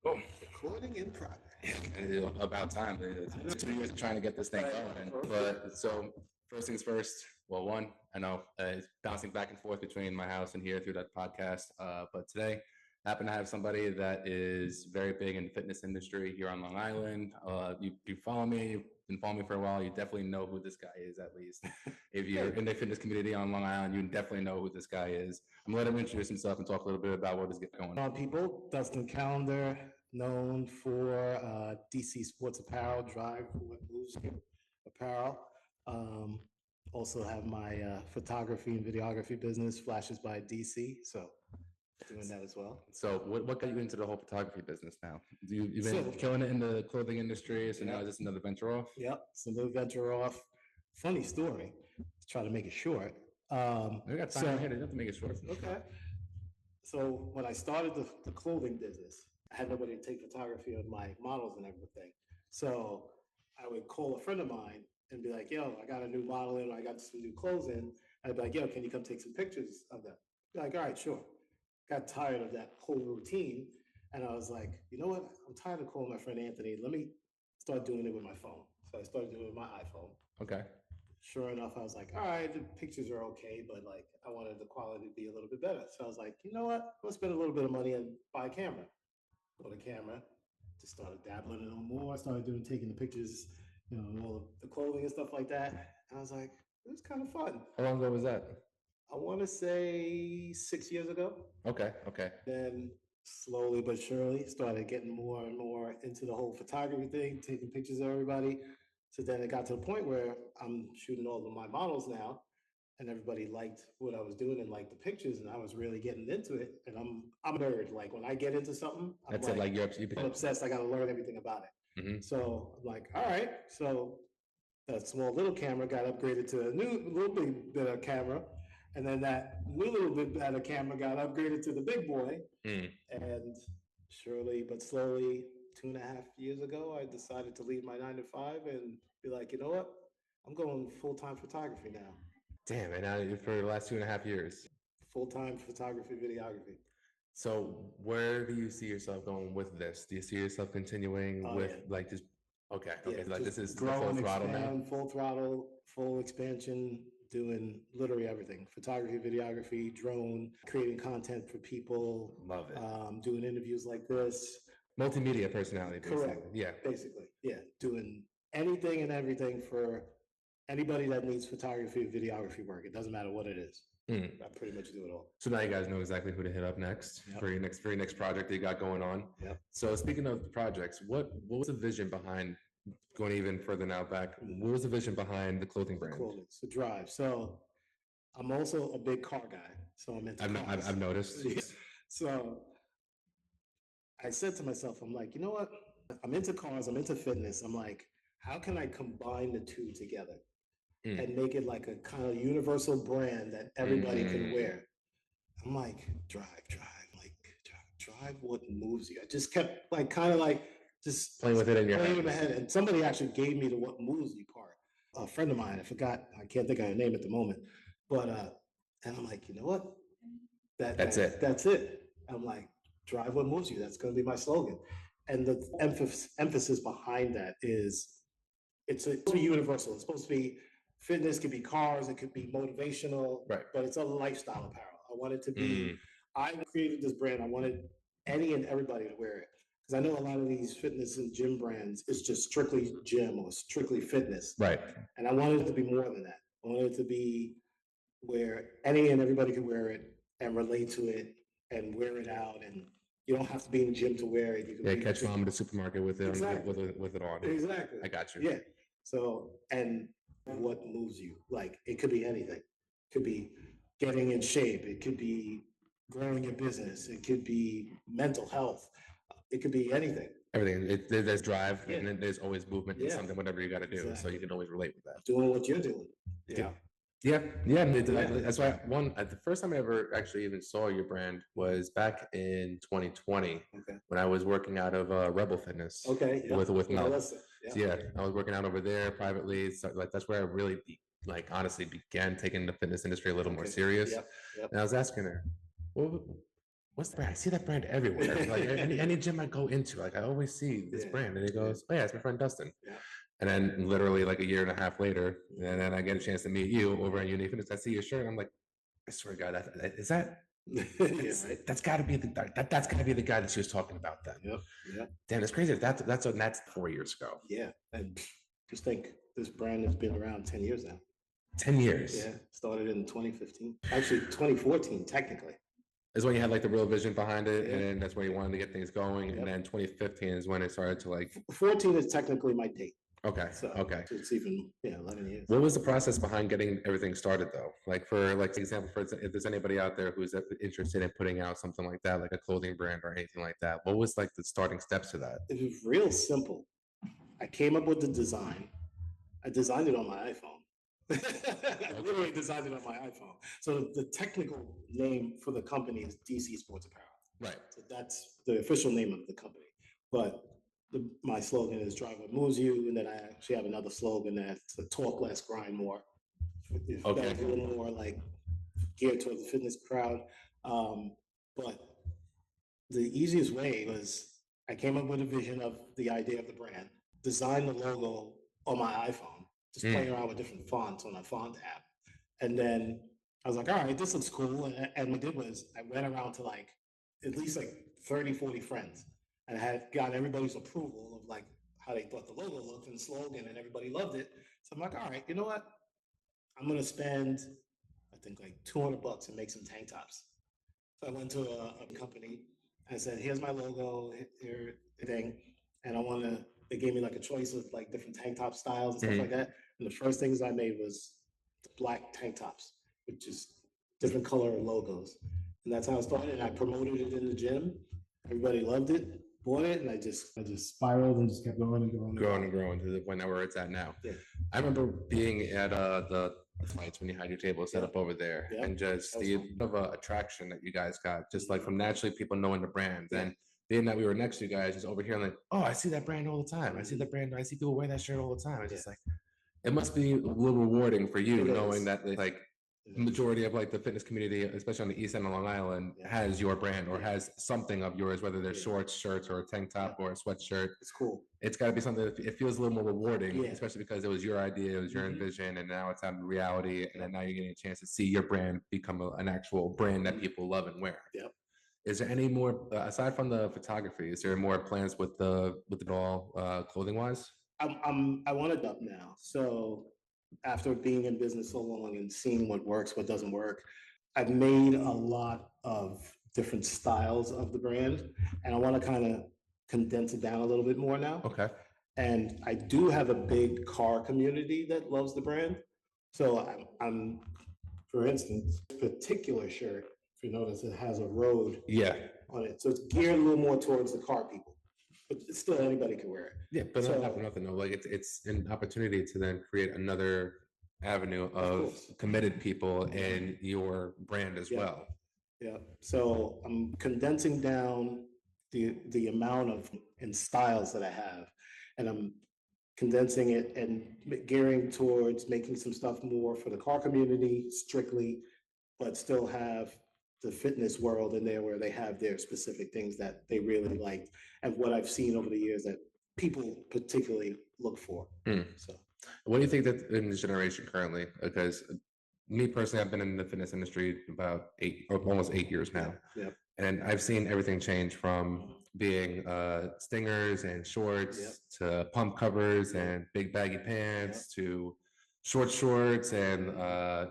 Oh, Recording in progress. about time. It's 2 years of trying to get this thing going. But so first things first. Well, one, I know it's bouncing back and forth between my house and here through that podcast. But today, I happen to have somebody that is very big in the fitness industry here on Long Island. You follow me. You've been following me for a while. You definitely know who this guy is, at least. If you're in the fitness community on Long Island, you definitely know who this guy is. I'm going to let him introduce himself and talk a little bit about what is going on. People, Dustin Calendar, known for DC Sports Apparel, Drive for What Moves You Apparel. Also have my photography and videography business, Flashes by DC. So doing that as well. So what got you into the whole photography business now? You've been killing it in the clothing industry, so now is this another venture off? Yep, it's another venture off. Funny story, to try to make it short. We got time here to make it short. Okay. So when I started the clothing business, I had nobody to take photography of my models and everything. So I would call a friend of mine and be like, yo, I got a new model in, I got some new clothes in. I'd be like, yo, can you come take some pictures of them? Be like, all right, sure. Got tired of that whole routine. And I was like, you know what? I'm tired of calling my friend Anthony. Let me start doing it with my phone. So I started doing it with my iPhone. Okay. Sure enough, I was like, all right, the pictures are okay, but like I wanted the quality to be a little bit better. So I was like, you know what? Let's spend a little bit of money and buy a camera. Bought a camera, just started dabbling in it more. I started taking the pictures, all of the clothing and stuff like that. And I was like, it was kind of fun. How long ago was that? I want to say 6 years ago. Okay. Then slowly but surely started getting more and more into the whole photography thing, taking pictures of everybody. So then it got to the point where I'm shooting all of my models now, and everybody liked what I was doing and liked the pictures, and I was really getting into it. And I'm a nerd. Like when I get into something, I'm obsessed. I got to learn everything about it. Mm-hmm. So I'm like, all right. So that small little camera got upgraded to a new little bit better camera, and then that new little bit better camera got upgraded to the big boy. And surely but slowly, 2.5 years ago, I decided to leave my 9 to 5 and be like, you know what? I'm going full-time photography now. Damn, and now for the last 2.5 years. Full-time photography, videography. So where do you see yourself going with this? Do you see yourself continuing like just okay, like this is full throttle now? Full throttle, full expansion, doing literally everything. Photography, videography, drone, creating content for people. Love it. Doing interviews like this. Multimedia personality, basically. Correct. Yeah. Basically. Yeah. Doing anything and everything for anybody that needs photography, videography work. It doesn't matter what it is. I pretty much do it all. So now you guys know exactly who to hit up next for your next project that you got going on. Yep. So speaking of projects, what was the vision behind going even further now back? What was the vision behind the clothing brand? It's the drive. So I'm also a big car guy. So I'm into cars. I've noticed. So I said to myself, I'm like, you know what? I'm into cars. I'm into fitness. I'm like, how can I combine the two together and make it like a kind of universal brand that everybody can wear? I'm like, drive. Like, drive what moves you. I just kept like kind of like just playing with it in your head. And somebody actually gave me the what moves you part. A friend of mine, I can't think of her name at the moment, but and I'm like, you know what? That's it. I'm like, drive what moves you. That's going to be my slogan. And the emphasis behind that is it's a universal. It's supposed to be fitness, could be cars, it could be motivational, right? But it's a lifestyle apparel. I want it to be. I created this brand. I wanted any and everybody to wear it because I know a lot of these fitness and gym brands is just strictly gym or strictly fitness, right? And I wanted it to be more than that. I wanted it to be where any and everybody could wear it and relate to it and wear it out, and you don't have to be in the gym to wear it. You can catch mom at the supermarket with it with it on. Exactly. I got you. Yeah. So, and what moves you? Like it could be anything. It could be getting in shape. It could be growing your business. It could be mental health. It could be anything. Everything. There's drive, and then there's always movement in something, whatever you got to do. Exactly. So you can always relate with that. Doing what you're doing. Yeah. That's why the first time I ever actually even saw your brand was back in 2020 when I was working out of Rebel Fitness. With Mel. So I was working out over there privately. So like that's where I really honestly began taking the fitness industry a little more serious. And I was asking her, what's the brand? I see that brand everywhere. Like any gym I go into, like I always see this brand. And he goes, oh yeah, it's my friend Dustin. Yeah. And then literally like a year and a half later, and then I get a chance to meet you over at Unique Fitness. I see your shirt, and I'm like, I swear to God, is that that's got to be that's got to be the guy that she was talking about then. Yep. Yeah. Damn, it's crazy. That's 4 years ago. Yeah. And just think this brand has been around 10 years now. 10 years. Yeah. Started in 2015. Actually, 2014, technically. Is when you had like the real vision behind it, and that's where you wanted to get things going. And then 2015 is when it started to like. 14 is technically my date. Okay. So it's even 11 years. What was the process behind getting everything started though? Like for like example, for if there's anybody out there who's interested in putting out something like that, like a clothing brand or anything like that, what was like the starting steps to that? It was real simple. I came up with the design. I designed it on my iPhone. I literally designed it on my iPhone. So the technical name for the company is DC Sports Apparel. Right. So that's the official name of the company. But my slogan is "Drive what moves you," and then I actually have another slogan that's "Talk less, grind more." Okay. That's a little more like geared towards the fitness crowd. But the easiest way was I came up with a vision of the idea of the brand, designed the logo on my iPhone, just playing around with different fonts on a font app, and then I was like, all right, this looks cool. And what I did was I went around to like at least like 30, 40 friends. And I had gotten everybody's approval of like how they thought the logo looked and the slogan, and everybody loved it. So I'm like, all right, you know what? I'm gonna spend, I think like $200 and make some tank tops. So I went to a company and I said, here's my logo, here thing, and I wanna. They gave me like a choice of like different tank top styles and stuff like that. And the first things I made was the black tank tops, which is different color logos, and that's how I started. And I promoted it in the gym. Everybody loved it. Bought it, and I just spiraled and just kept going and growing to the point where it's at now. Yeah. I remember being at the flights when you had your table set up over there, and just the attraction that you guys got, just like from naturally people knowing the brand, and being that we were next to you guys, just over here, like, oh, I see that brand all the time. I see the brand. I see people wear that shirt all the time. It's just like, it must be a little rewarding for you knowing that like. Majority of like the fitness community, especially on the east end of Long Island, has your brand or has something of yours, whether they're shorts, shirts, or a tank top or a sweatshirt. It's cool. It's got to be something that it feels a little more rewarding, especially because it was your idea, it was your vision, and now it's out in reality. And then now you're getting a chance to see your brand become an actual brand that people love and wear. Yep. Is there any more aside from the photography? Is there more plans with it all clothing wise? I want it up now. So after being in business so long and seeing what works, what doesn't work, I've made a lot of different styles of the brand, and I want to kind of condense it down a little bit more now. Okay. And I do have a big car community that loves the brand. So I'm for instance, particular shirt, if you notice, it has a road on it. So it's geared a little more towards the car people. But still, anybody can wear it. Yeah, but not for nothing though. Like it's an opportunity to then create another avenue of committed people in your brand as well. Yeah. So I'm condensing down the amount of and styles that I have, and I'm condensing it and gearing towards making some stuff more for the car community strictly, but still have the fitness world in there where they have their specific things that they really liked and what I've seen over the years that people particularly look for. So what do you think that in this generation currently, because me personally, I've been in the fitness industry about almost 8 years now. Yeah. And I've seen everything change from being stingers and shorts to pump covers and big baggy pants to shorts and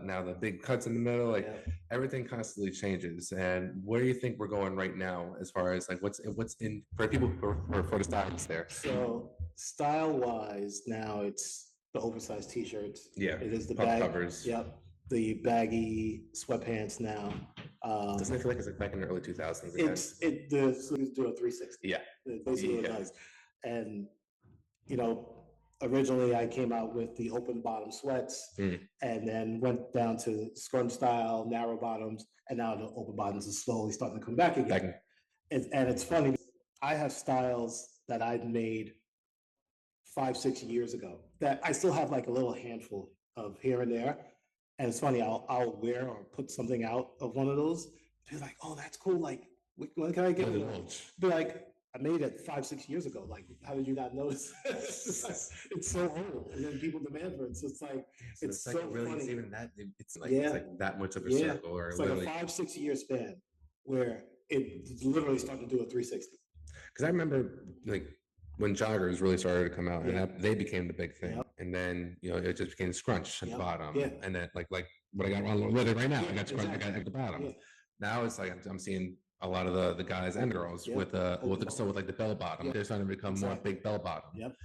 now the big cuts in the middle. Like everything constantly changes. And where do you think we're going right now as far as like what's in for people for the stylists there? So style wise, now it's the oversized t-shirts. Yeah. It is the pump bag covers. Yep. The baggy sweatpants now. Doesn't it feel like it's like back in the early 2000s? The sleeves do a 360. Yeah. Basically it does. And originally I came out with the open bottom sweats and then went down to scrunch style, narrow bottoms, and now the open bottoms are slowly starting to come back again. And it's funny, I have styles that I've made 5-6 years ago that I still have like a little handful of here and there. And it's funny, I'll wear or put something out of one of those. Be like, oh, that's cool. Like When can I get Really one? bulge. Be like, I made it 5-6 years ago. Like, how did you not notice? It's so old, and then people demand for it. So it's like, So it's like so really, it's funny. even that. It's Yeah. like that much of a Yeah, circle, or it's like literally. a 5-6 year span where it literally started to do a 360. Because I remember like when joggers really started to come out, and Yeah. they became the big thing, Yep. and then it just became scrunch at the Yep. bottom, Yeah. and then like what I got on with it right now, I Yeah, got scrunch, I exactly. got at the bottom. Yeah. Now it's like I'm seeing a lot of the guys and girls Yep. with like the bell bottom. Yep. They're starting to become more Exactly. big bell bottom. Yep.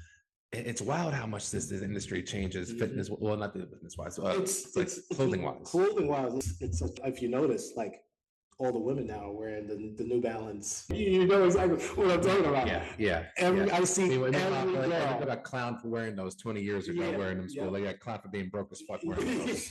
It's wild how much this industry changes fitness. Well, not the fitness wise, It's like clothing wise. Clothing wise, it's if you notice, like all the women now are wearing the New Balance. You know exactly what I'm talking about. Yeah. I see They every like, girl. they got clown for wearing those 20 years ago, Yeah, wearing them school. yep. They got clown for being broke as fuck wearing those.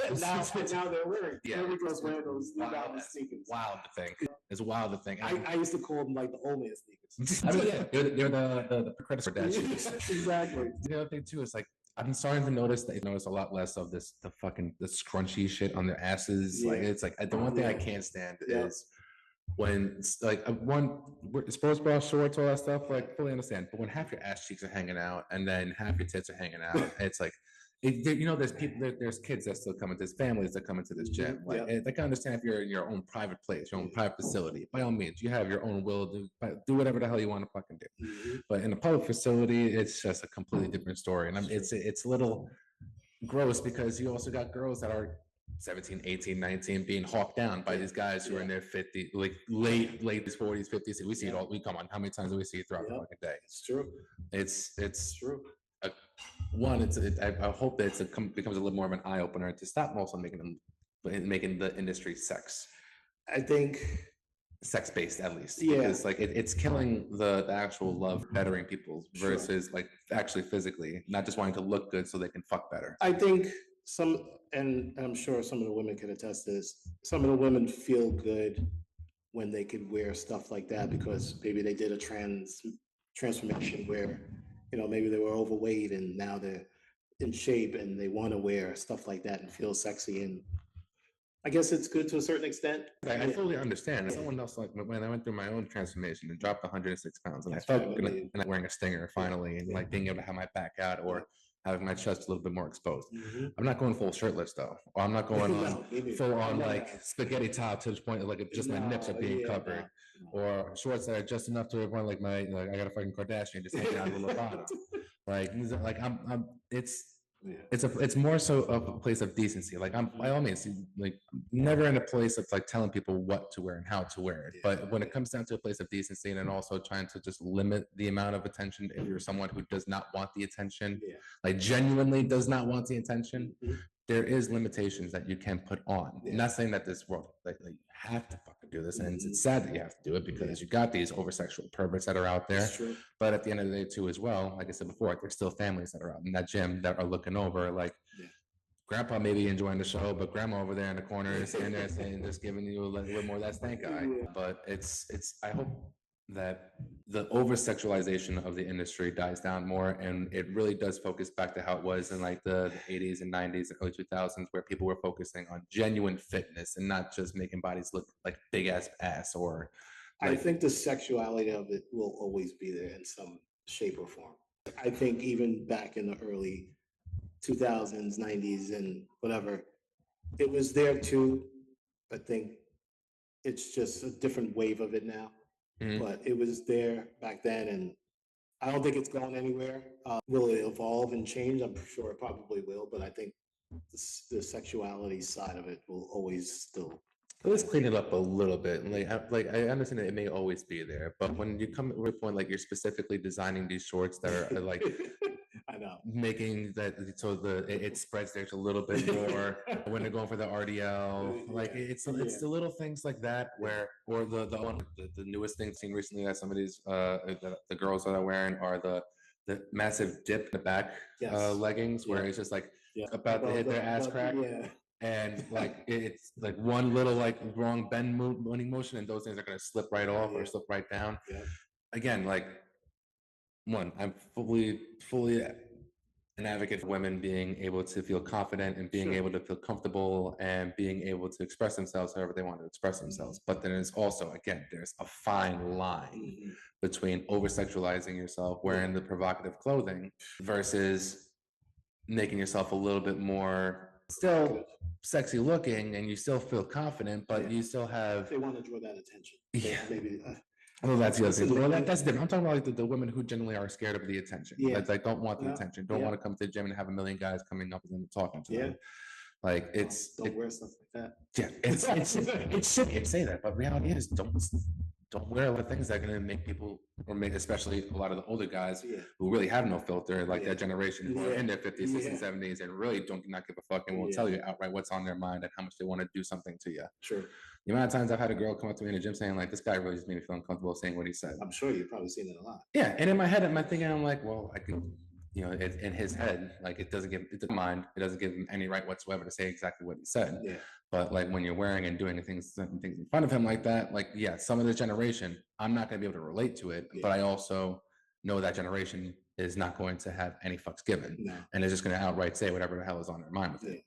now they're wearing. Yeah, Every girl's wearing those New wild. Balance sneakers. Wild to think. It's wild to think. I used to call them like the old man sneakers. I mean, yeah, they're the credits for dad shoes. Exactly. The other thing too is like I'm starting to notice a lot less of the scrunchy shit on their asses. Yeah. Like it's like the one thing I can't stand is when like sports bra shorts, all that stuff. Like fully understand, but when half your ass cheeks are hanging out and then half your tits are hanging out, it's like. There's people, there's kids that still come into this, families that come into this gym. Like, I can understand if you're in your own private place, your own private facility. By all means, you have your own will to do whatever the hell you want to fucking do. But in a public facility, it's just a completely different story, and it's a little gross because you also got girls that are 17, 18, 19 being hawked down by these guys who are in their 50s, like late 40s, 50s. We see it all. We come on. How many times do we see it throughout the fucking day? It's true. It's true. One, I hope that it becomes a little more of an eye opener to stop also making the industry I think sex based at least. Yeah. Because like it's killing the actual love bettering people versus like actually physically, not just wanting to look good so they can fuck better. I think and I'm sure some of the women can attest to this. Some of the women feel good when they could wear stuff like that because maybe they did a transformation where maybe they were overweight and now they're in shape and they want to wear stuff like that and feel sexy, and I guess it's good to a certain extent. I fully understand. Someone else, like when I went through my own transformation and dropped 106 pounds, and I felt good and I'm wearing a stinger finally, and like being able to have my back out or having my chest a little bit more exposed. I'm not going full shirtless though, or I'm not going on full on like spaghetti top to the point of like just my nips are being covered, or shorts that are just enough to everyone like I got a fucking Kardashian just hanging out a little bottom. Like it's more so of a place of decency. Like I'm by all means like never in a place of like telling people what to wear and how to wear it. But when it comes down to a place of decency and then also trying to just limit the amount of attention, if you're someone who does not want the attention, like genuinely does not want the attention, there is limitations that you can put on. I'm not saying that this world like you have to fucking do this, and it's sad that you have to do it because you got these over sexual perverts that are out there. But at the end of the day, too, as well, like I said before, like, there's still families that are out in that gym that are looking over, like grandpa may be enjoying the show, but grandma over there in the corner is standing there saying, just giving you a little more of that stank eye. But it's I hope that the over sexualization of the industry dies down more, and it really does focus back to how it was in like the 80s and 90s and early 2000s, where people were focusing on genuine fitness and not just making bodies look like big ass or I think the sexuality of it will always be there in some shape or form. I think even back in the early 2000s, 90s, and whatever, it was there too. I think it's just a different wave of it now. But it was there back then, and I don't think it's going anywhere. Will it evolve and change? I'm sure it probably will, but I think the sexuality side of it will always still. Let's clean it up a little bit. Like I understand that it may always be there, but when you come to a point like you're specifically designing these shorts that are like I know making that so it spreads there a little bit more when they're going for the RDL. Like it's the little things like that where or the newest thing seen recently that some of these the girls that are wearing are the massive dip in the back leggings where it's just like about to hit their ass crack. And like it's like one little like wrong bending motion, and those things are going to slip right off or slip right down. Again, like I'm fully an advocate for women being able to feel confident and being Sure. able to feel comfortable and being able to express themselves however they want to express themselves. But then there's also, again, there's a fine line between over sexualizing yourself, wearing the provocative clothing, versus making yourself a little bit more still sexy looking, and you still feel confident, but you still have. They want to draw that attention. Yeah. Maybe. Well, that's the other thing. Listen, Well, that's different. I'm talking about like the women who generally are scared of the attention. Yeah. Like don't want the Yeah. attention. Don't want to come to the gym and have a million guys coming up to them and talking to them. Like don't wear stuff like that. Yeah, it should say that, but reality is don't wear a lot of things that are going to make people, or make especially a lot of the older guys who really have no filter, like that generation who are in their 50s, 60s, 70s, and really don't not give a fuck and will tell you outright what's on their mind and how much they want to do something to you. Sure. The amount of times I've had a girl come up to me in the gym saying like, this guy really just made me feel uncomfortable saying what he said. I'm sure you've probably seen it a lot. Yeah, and in my head, I'm thinking, I'm like, well, I could, you know, in his head, like it doesn't mind, it doesn't give him any right whatsoever to say exactly what he said. Yeah. But like when you're wearing and doing certain things in front of him like that, like some of this generation, I'm not going to be able to relate to it. But I also know that generation is not going to have any fucks given, and is just going to outright say whatever the hell is on their mind with it.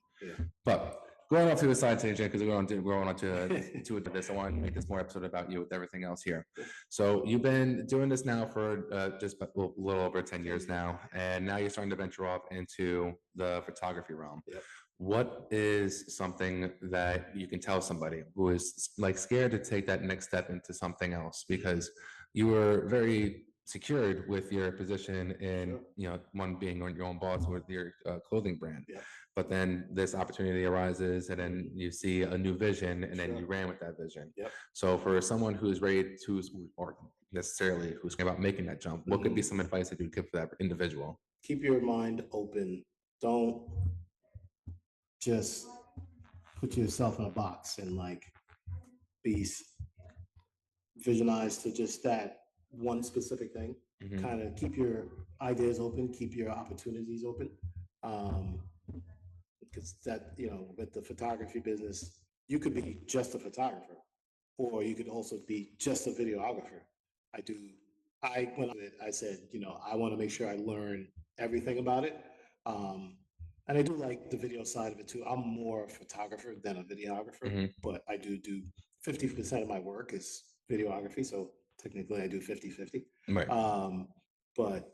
But going off to the side tangent, because we're going on to this, I want to make this more episode about you with everything else here. So you've been doing this now for just a little over 10 years now, and now you're starting to venture off into the photography realm. What is something that you can tell somebody who is like scared to take that next step into something else? Because you were very secured with your position in, one being on your own boss with your clothing brand. But then this opportunity arises, and then you see a new vision, and then you ran with that vision. So for someone who's ready to, or necessarily who's about making that jump, what could be some advice that you would give for that individual? Keep your mind open. Don't just put yourself in a box and like be visionized to just that one specific thing. Kind of keep your ideas open, keep your opportunities open. Because that, with the photography business, you could be just a photographer, or you could also be just a videographer. I said, I want to make sure I learn everything about it. And I do like the video side of it too. I'm more a photographer than a videographer, but I do 50% of my work is videography. So technically I do 50-50. Right. But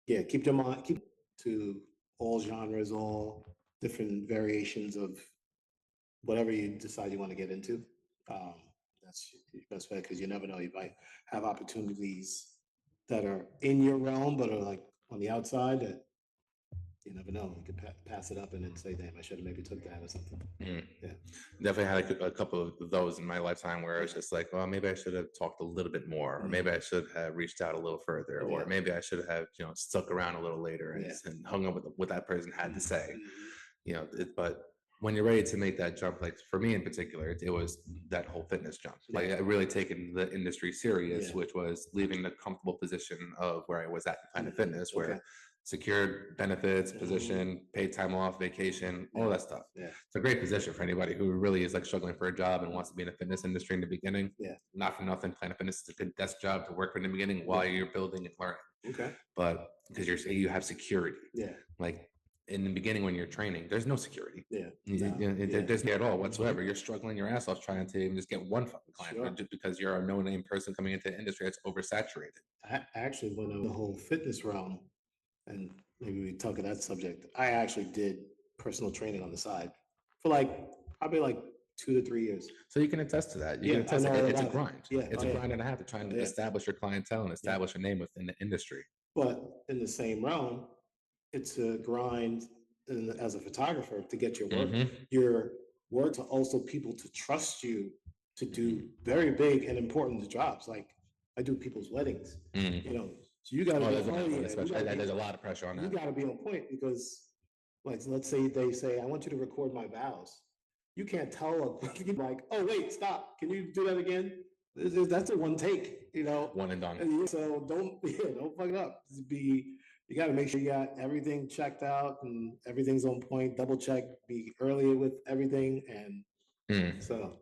yeah, keep to all genres, all different variations of whatever you decide you want to get into. That's your best bet, because you never know. You might have opportunities that are in your realm, but are like on the outside that you never know. You could pass it up and then say, damn, I should have maybe took that or something. Definitely had a couple of those in my lifetime where it's just like, well, maybe I should have talked a little bit more, or maybe I should have reached out a little further, or maybe I should have, stuck around a little later and hung up with what that person had to say. But when you're ready to make that jump, like for me in particular, it was that whole fitness jump. Like I really taken the industry serious, which was leaving the comfortable position of where I was at Planet Fitness, where secured benefits, position, paid time off, vacation, all that stuff. It's a great position for anybody who really is like struggling for a job and wants to be in the fitness industry in the beginning. Not for nothing, Planet Fitness is a good desk job to work for in the beginning while you're building and learning. But because you have security. Like in the beginning when you're training, there's no security. There's not at all whatsoever. You're struggling your ass off trying to even just get one fucking client just because you're a no-name person coming into the industry that's oversaturated. I actually went on the whole fitness realm, and maybe we talk of that subject. I actually did personal training on the side for probably 2 to 3 years. So you can attest to that. You can attest it's a grind. It's a grind and a half to trying to establish your clientele and establish a name within the industry. But in the same realm, it's a grind as a photographer to get your work. Your work to also people to trust you to do very big and important jobs. Like I do people's weddings. So you got to there's a lot of pressure on that. You got to be on point, because let's say they say, I want you to record my vows. You can't tell oh wait, stop. Can you do that again? That's a one take, One and done. So don't fuck it up. You got to make sure you got everything checked out and everything's on point. Double check, be early with everything, and so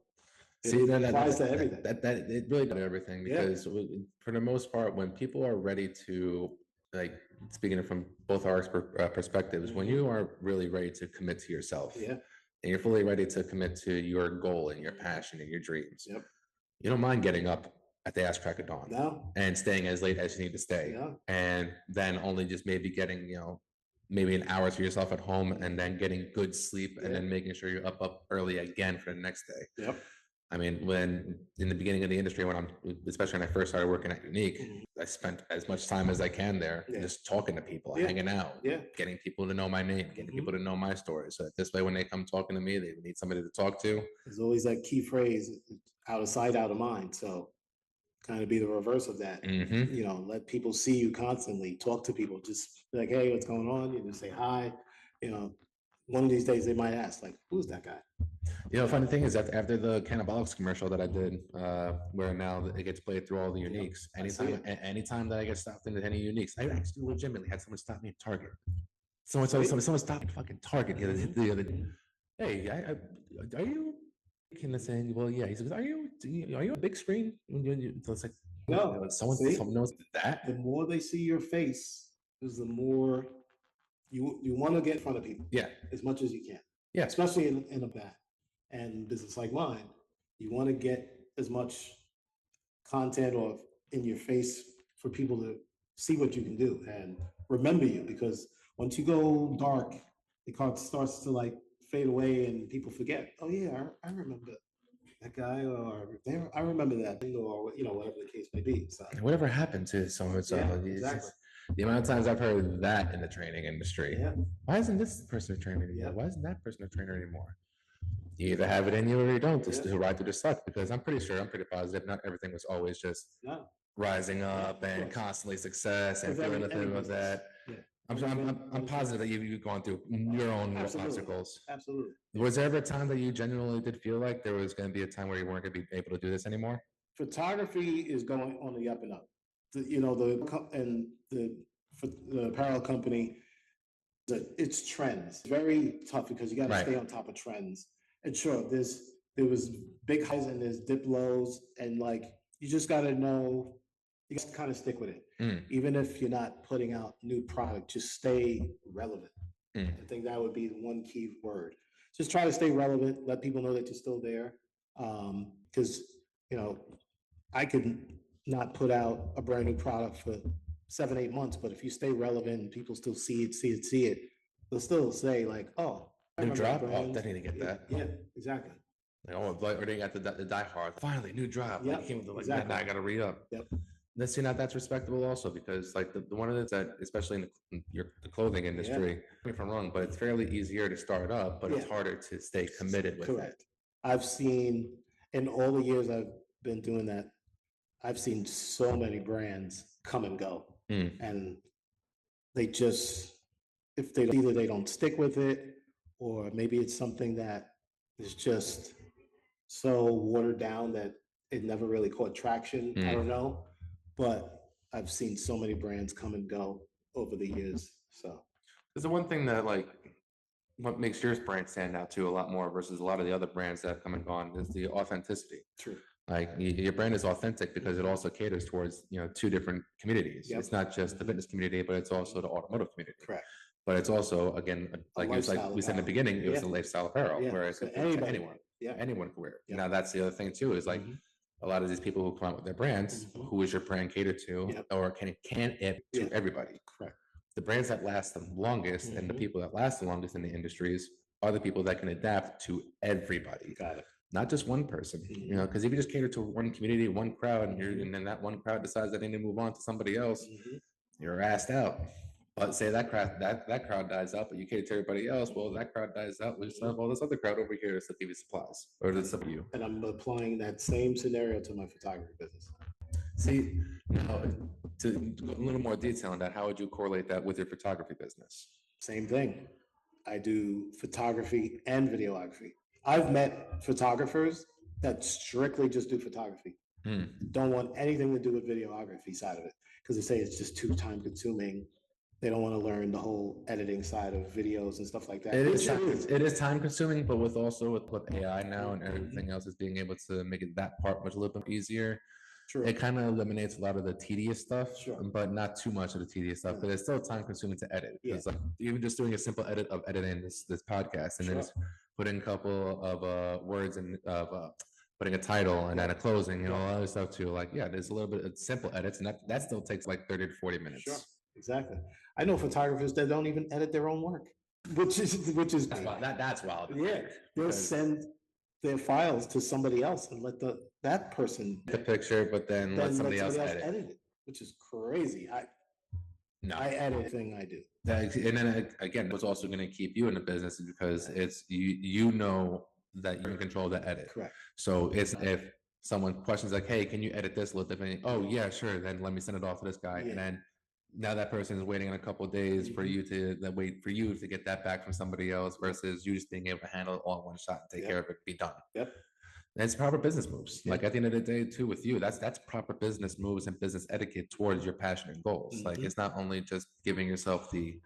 it applies to everything. That it really does everything, because for the most part, when people are ready to like speaking from both our perspectives, when you are really ready to commit to yourself, and you're fully ready to commit to your goal and your passion and your dreams, you don't mind getting up at the ass crack of dawn and staying as late as you need to stay, and then only just maybe getting, maybe an hour to yourself at home, and then getting good sleep, and then making sure you're up early again for the next day. I mean, when in the beginning of the industry, especially when I first started working at Unique, I spent as much time as I can there, just talking to people, hanging out, getting people to know my name, getting people to know my story. So that this way, when they come talking to me, they need somebody to talk to. There's always that key phrase, out of sight, out of mind. So kind of be the reverse of that. Let people see you constantly, talk to people, just be like, hey, what's going on? You just say hi. One of these days they might ask, like, who's that guy? Funny thing is that after the Cannabolics commercial that I did, where now it gets played through all the Uniques, anytime that I get stopped into any Uniques, I actually legitimately had someone stop me at Target. Someone stopped me at fucking Target the other day. Hey, are you? And saying, well, yeah. He says, are you a big screen? It's like, no, someone knows that. The more they see your face, is the more you want to get in front of people. As much as you can. Especially in a bat and business like mine, you want to get as much content or in your face for people to see what you can do and remember you, because once you go dark, the card starts to like fade away and people forget. Oh yeah, I remember that guy, or I remember that thing, or whatever the case may be. So whatever happened to some of it. Exactly. The amount of times I've heard that in the training industry. Why isn't this person a trainer anymore? Why isn't that person a trainer anymore? You either have it in you or you don't. Just to ride through the suck, because I'm pretty positive not everything was always just rising up and constantly success and feeling the thing of that. I'm positive that you've gone through your own obstacles. Absolutely. Was there ever a time that you genuinely did feel like there was going to be a time where you weren't going to be able to do this anymore? Photography is going on the up and up. The apparel company, it's trends. Very tough because you got to stay on top of trends. And sure, there was big highs and there's dip lows, and like you just got to know. You just kind of stick with it. Even if you're not putting out new product, just stay relevant. I think that would be the one key word. Just try to stay relevant, let people know that you're still there. Because, I could not put out a brand new product for 7-8 months, but if you stay relevant and people still see it, they'll still say like, oh, new drop? Oh, they need to get that. Yeah, exactly. Or they got the Die Hard. Finally, new drop. Now I got to re-up. That's respectable also, because like the one of the that, especially in the clothing industry, correct me if I'm wrong, but it's fairly easier to start up, but it's harder to stay committed with it. I've seen, in all the years I've been doing that, I've seen so many brands come and go, and they just, if they either they don't stick with it, or maybe it's something that is just so watered down that it never really caught traction. I don't know. But I've seen so many brands come and go over the years. So there's the one thing that what makes your brand stand out too a lot more versus a lot of the other brands that have come and gone is the authenticity. True. Like your brand is authentic because it also caters towards two different communities. It's not just the fitness community, but it's also the automotive community. Correct. But it's also, again, like we said in the beginning, it was a lifestyle apparel where it's anyone. Anyone can wear it. Now that's the other thing too, is like a lot of these people who come out with their brands, who is your brand cater to, or can it to everybody? Correct. The brands that last the longest and the people that last the longest in the industries are the people that can adapt to everybody. Got it. Not just one person, because if you just cater to one community, one crowd, and then that one crowd decides that they need to move on to somebody else, you're asked out. But say that crowd dies out, but you cater to everybody else. Well, that crowd dies out. We still have all this other crowd over here to give you supplies or to support you. And I'm applying that same scenario to my photography business. See, now to go a little more detail on that, how would you correlate that with your photography business? Same thing. I do photography and videography. I've met photographers that strictly just do photography. Don't want anything to do with videography side of it, because they say it's just too time consuming. They don't want to learn the whole editing side of videos and stuff like that. It is time consuming, but with AI now and everything else is being able to make it that part much a little bit easier. True. it kind of eliminates a lot of the tedious stuff, Sure. but not too much of the tedious stuff. Yeah. But it's still time consuming to edit. Yeah. Because like even just doing a simple edit of editing this podcast, and then Sure. just putting a couple of words and putting a title and then a closing and all that other stuff too. Like, yeah, there's a little bit of simple edits, and that still takes like 30 to 40 minutes. Sure. Exactly. I know photographers that don't even edit their own work, which is That's wild. That's wild. Yeah, they'll send their files to somebody else and let that person the picture, but then let somebody else edit it, which is crazy. I edit everything I do. And then again, what's also going to keep you in the business is because it's you know that you're in control of the edit. Correct. So it's if someone questions like, "Hey, can you edit this a little differently?" Oh yeah, sure. Then let me send it off to this guy, and then now that person is waiting in a couple of days for you to wait for you to get that back from somebody else versus you just being able to handle it all in one shot and take care of it, be done. Yep. That's proper business moves. Like at the end of the day, too, with you, that's proper business moves and business etiquette towards your passion and goals. Like it's not only just giving yourself the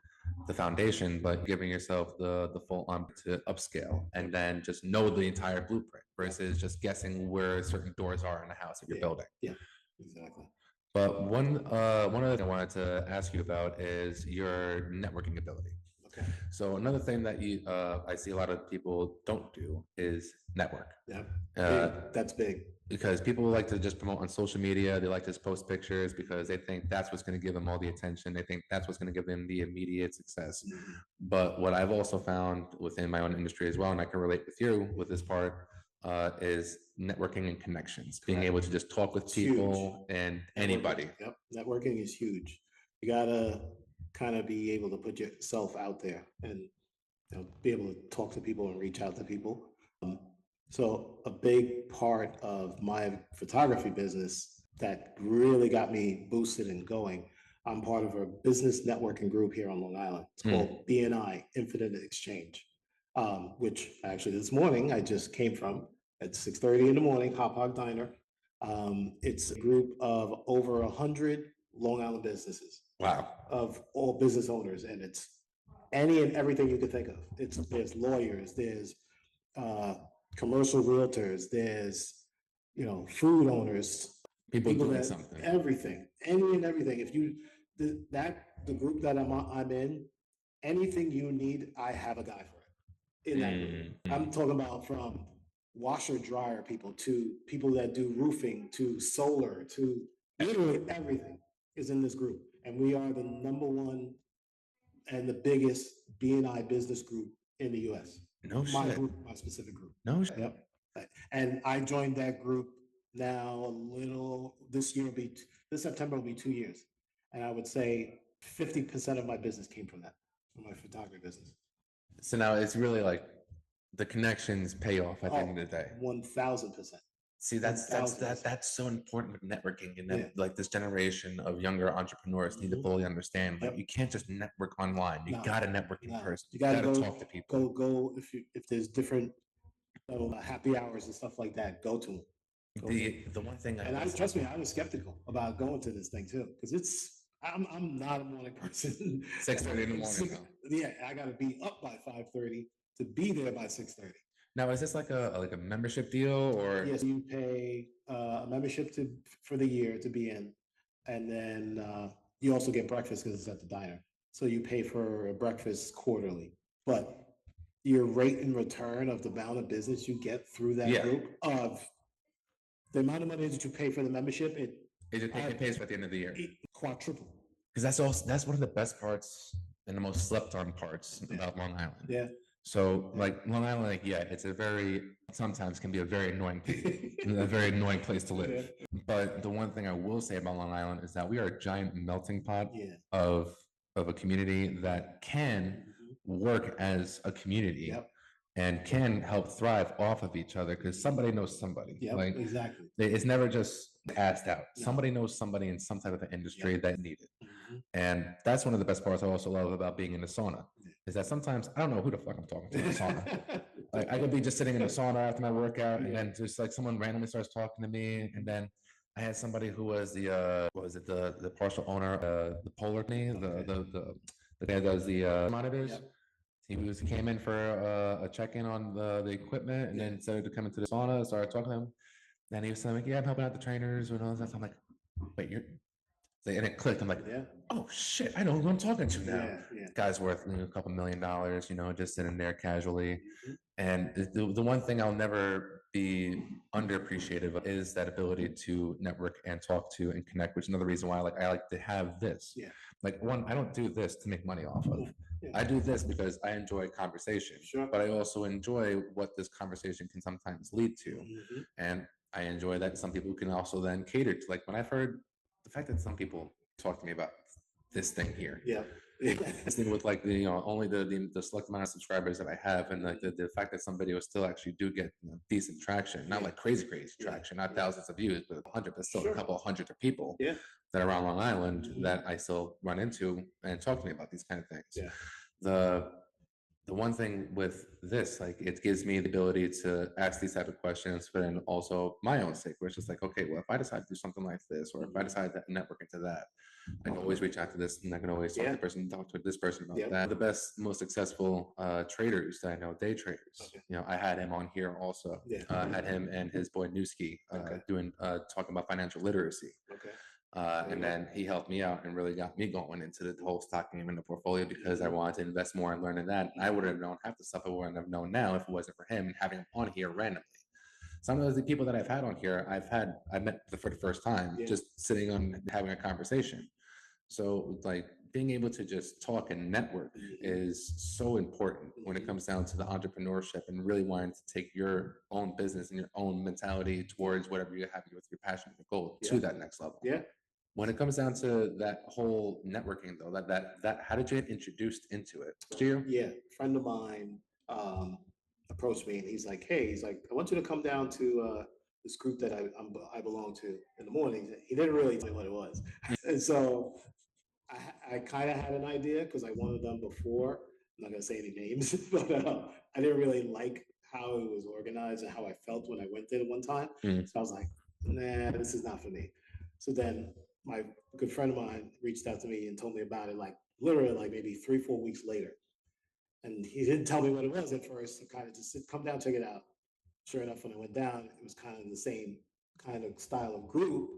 foundation, but giving yourself the full on to upscale and then just know the entire blueprint versus just guessing where certain doors are in the house that you're building. Yeah, exactly. But one other thing I wanted to ask you about is your networking ability. Okay. So another thing that I see a lot of people don't do is network. Yeah. That's big. Because people like to just promote on social media. They like to just post pictures because they think that's what's going to give them all the attention. They think that's what's going to give them the immediate success. But what I've also found within my own industry as well, and I can relate with you with this part, is networking and connections. Being able to just talk with people and anybody. Yep. Networking is huge. You gotta kind of be able to put yourself out there and be able to talk to people and reach out to people. So a big part of my photography business that really got me boosted and going, I'm part of a business networking group here on Long Island. It's called BNI, Infinite Exchange, which actually this morning I just came from at 6:30 in the morning, Hop Hog Diner. It's a group of over 100 Long Island businesses. Wow. Of all business owners, and it's any and everything you could think of. There's lawyers, there's commercial realtors, there's food owners, people doing something, everything, any and everything. If you the group that I'm in, anything you need, I have a guy for it. In that group, I'm talking about from washer dryer people to people that do roofing to solar to literally everything is in this group. And we are the #1 and the biggest BNI business group in the U.S. No my shit. Group, my specific group. No shit. Yep. And I joined that group now this September will be 2 years. And I would say 50% of my business came from that, from my photography business. So now it's really like the connections pay off at the end of the day. 1,000%. See, that's so important with networking, and then like this generation of younger entrepreneurs need to fully understand. Like you can't just network online. You gotta network in person. You gotta talk to people. Go if there's different happy hours and stuff like that. Go to them. The one thing, trust me, I was skeptical about going to this thing too, because I'm not a morning person. 6:30 in the morning. Yeah, I got to be up by 5:30 to be there by 6:30. Now, is this like a membership deal or? Yes, you pay a membership for the year to be in, and then you also get breakfast because it's at the diner. So you pay for a breakfast quarterly, but your rate in return of the amount of business you get through that group of the amount of money that you pay for the membership, it pays for at the end of the year. Quadruple. Because that's one of the best parts and the most slept on parts about Long Island. Yeah. So like Long Island, like it's sometimes can be a very annoying place to live. But the one thing I will say about Long Island is that we are a giant melting pot of a community that can work as a community and can help thrive off of each other because somebody knows somebody. Like exactly. It's never just asked out. No. Somebody knows somebody in some type of industry that need it. And that's one of the best parts I also love about being in the sauna is that sometimes I don't know who the fuck I'm talking to in the sauna. Like I could be just sitting in the sauna after my workout and then just like someone randomly starts talking to me. And then I had somebody who was the partial owner of the Polar Company, the guy that does the monitors. He came in for a check-in on the equipment and then started to come into the sauna, started talking to him. Then he was saying, like, yeah, I'm helping out the trainers and all that. So I'm like, wait, and it clicked. I'm like, Yeah. oh shit, I know who I'm talking to now. Yeah. Guy's worth a couple $1 million, just sitting there casually. Mhm. And the one thing I'll never be underappreciative of is that ability to network and talk to and connect, which is another reason why I like to have this. Yeah. Like, one, I don't do this to make money off of. Yeah. I do this because I enjoy conversation. Sure. But I also enjoy what this conversation can sometimes lead to. Mhm. And I enjoy that some people can also then cater to. Like, when I've heard the fact that some people talk to me about this thing here. Yeah. This thing with, like, only the select amount of subscribers that I have, and like the fact that some videos still actually do get decent traction, not like crazy traction, not thousands of views, but 100, but still a couple of hundreds of people that are around Long Island that I still run into and talk to me about these kind of things. Yeah. The one thing with this, like, it gives me the ability to ask these type of questions, but then also my own sake, where it's just like, okay, well, if I decide to do something like this, or if I decide to network into that, I can always reach out to this, and I can always talk to this person about that. The best, most successful traders that I know, day traders. I had him on here also. I had him and his boy Newski doing talking about financial literacy. And then he helped me out and really got me going into the whole stock game and the portfolio, because I wanted to invest more and learn in that. And I would have known half the stuff I wouldn't have known now if it wasn't for him and having him on here randomly. Some of the people that I've had on here, I met for the first time, just sitting on having a conversation. So, like, being able to just talk and network is so important when it comes down to the entrepreneurship and really wanting to take your own business and your own mentality towards whatever you're happy with, your passion, your goal, to that next level. When it comes down to that whole networking, though, that how did you get introduced into it? Yeah, a friend of mine approached me, and he's like, I want you to come down to this group that I belong to in the mornings. He didn't really tell me what it was, and so I kind of had an idea because I wanted them before. I'm not gonna say any names, but I didn't really like how it was organized and how I felt when I went there one time. So I was like, nah, this is not for me. So then my good friend of mine reached out to me and told me about it, like literally like maybe 3-4 weeks later. And he didn't tell me what it was at first. He kind of just said, come down, check it out. Sure enough, when I went down, it was kind of the same kind of style of group,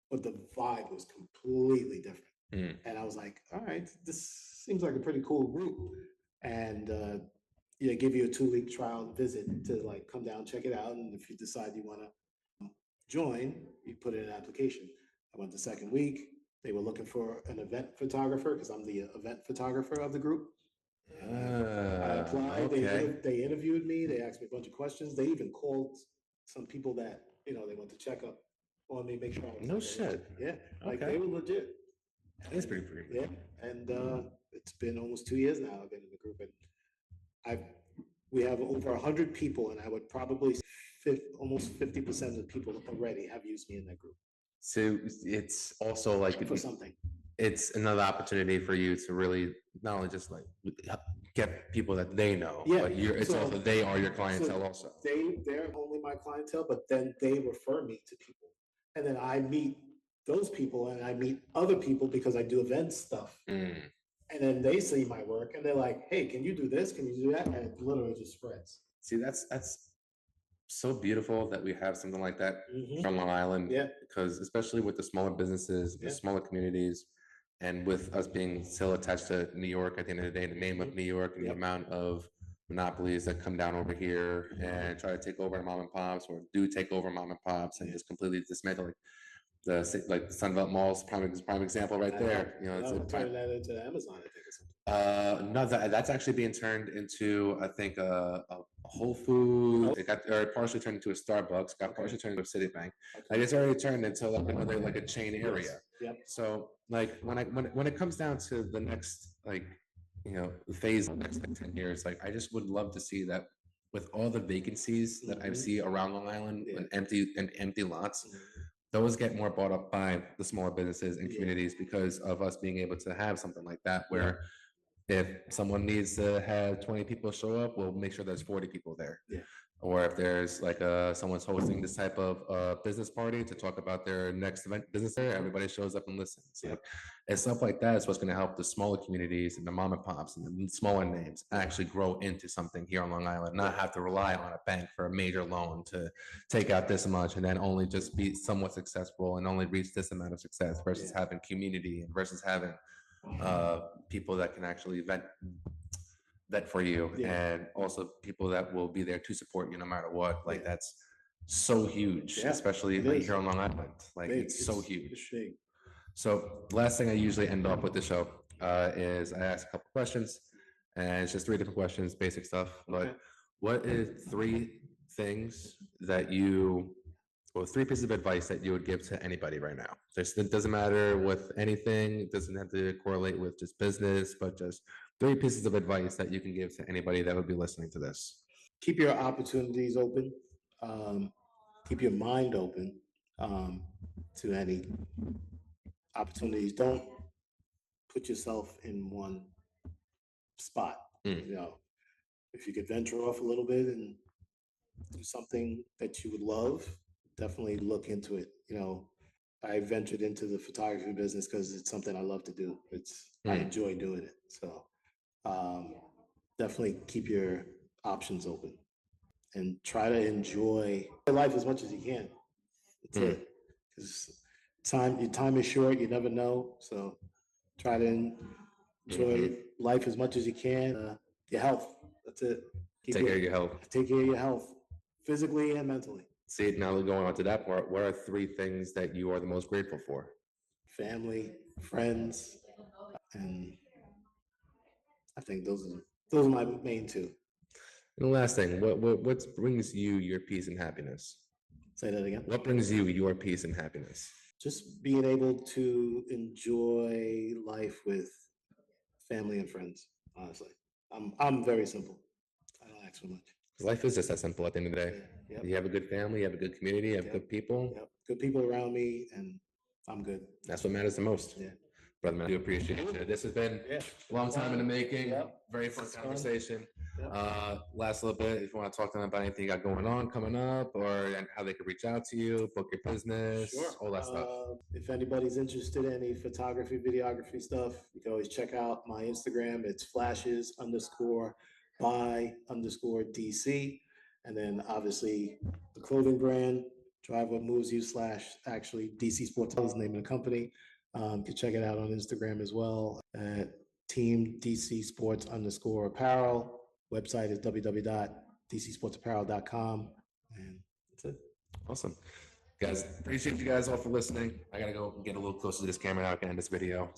but the vibe was completely different. And I was like, all right, this seems like a pretty cool group. And give you a 2-week trial visit to like come down, check it out. And if you decide you want to join, you put in an application. I went the second week. They were looking for an event photographer because I'm the event photographer of the group. I applied. They interviewed me. They asked me a bunch of questions. They even called some people that they went to check up on me, make sure I was no shit. Like they were legit. That's pretty free. Yeah, and it's been almost 2 years now. I've been in the group, and we have over 100 people, and I would probably almost 50% of the people already have used me in that group. So it's also like for something. It's another opportunity for you to really not only just like get people that they know, but also they are your clientele also. They're only my clientele, but then they refer me to people, and then I meet those people, and I meet other people because I do event stuff. And then they see my work and they're like, hey, can you do this? Can you do that? And it literally just spreads. See, that's so beautiful that we have something like that from Long Island. Because especially with the smaller businesses, the smaller communities, and with us being still attached to New York at the end of the day, the name of New York and the amount of monopolies that come down over here and try to take over mom and pops, or do take over mom and pops and just completely dismantle the Sunbelt Mall's prime example right there. Turning that into Amazon, I think. No, that's actually being turned into, I think, a Whole Foods. It got partially turned into a Starbucks. Got partially turned into a Citibank. Like it's already turned into like another a chain area. So like when it comes down to the next phase of the next 10 years, like I just would love to see that with all the vacancies that I see around Long Island and empty lots. Those get more bought up by the smaller businesses and communities because of us being able to have something like that where if someone needs to have 20 people show up, we'll make sure there's 40 people there. or if there's like someone's hosting this type of business party to talk about their next event business there, everybody shows up and listens. Like, and stuff like that is what's going to help the smaller communities and the mom and pops and the smaller names actually grow into something here on Long Island, not have to rely on a bank for a major loan to take out this much and then only just be somewhat successful and only reach this amount of success versus having community and versus having people that can actually vet for you, and also people that will be there to support you no matter what. Like that's so huge, especially like here on Long Island. Like it's so huge. So last thing I usually end up with the show is I ask a couple questions, and it's just 3 different questions, basic stuff. But what is 3 things that or 3 pieces of advice that you would give to anybody right now? It doesn't matter with anything. It doesn't have to correlate with just business, but just 3 pieces of advice that you can give to anybody that would be listening to this. Keep your opportunities open. Keep your mind open to any opportunities. Don't put yourself in one spot. You know, if you could venture off a little bit and do something that you would love, definitely look into it. You know, I ventured into the photography business because it's something I love to do. I enjoy doing it. So definitely keep your options open and try to enjoy life as much as you can. That's it. Because your time is short. You never know. So try to enjoy life as much as you can. Your health. That's it. Take care of your health. Take care of your health, physically and mentally. See, now going on to that part, what are 3 things that you are the most grateful for? Family, friends, and I think those are my main 2. And the last thing, what brings you your peace and happiness? Say that again. What brings you your peace and happiness? Just being able to enjoy life with family and friends. Honestly, I'm very simple. I don't ask for much. Life is just that simple at the end of the day. You have a good family, you have a good community, you have good people. Good people around me, and I'm good. That's what matters the most. Brother, man, I do appreciate it. This has been a long time in the making. Very fun conversation. Last little bit, if you want to talk to them about anything you got going on, coming up, or how they could reach out to you, book your business, all that stuff. If anybody's interested in any photography, videography stuff, you can always check out my Instagram. It's flashes_by_DC. And then obviously the clothing brand, Drive What Moves You / actually DC Sports is the name of the company. You can check it out on Instagram as well at Team DC Sports_apparel. Website is www.dcsportsapparel.com. And that's it. Awesome. Guys, appreciate you guys all for listening. I got to go get a little closer to this camera now. I can end this video.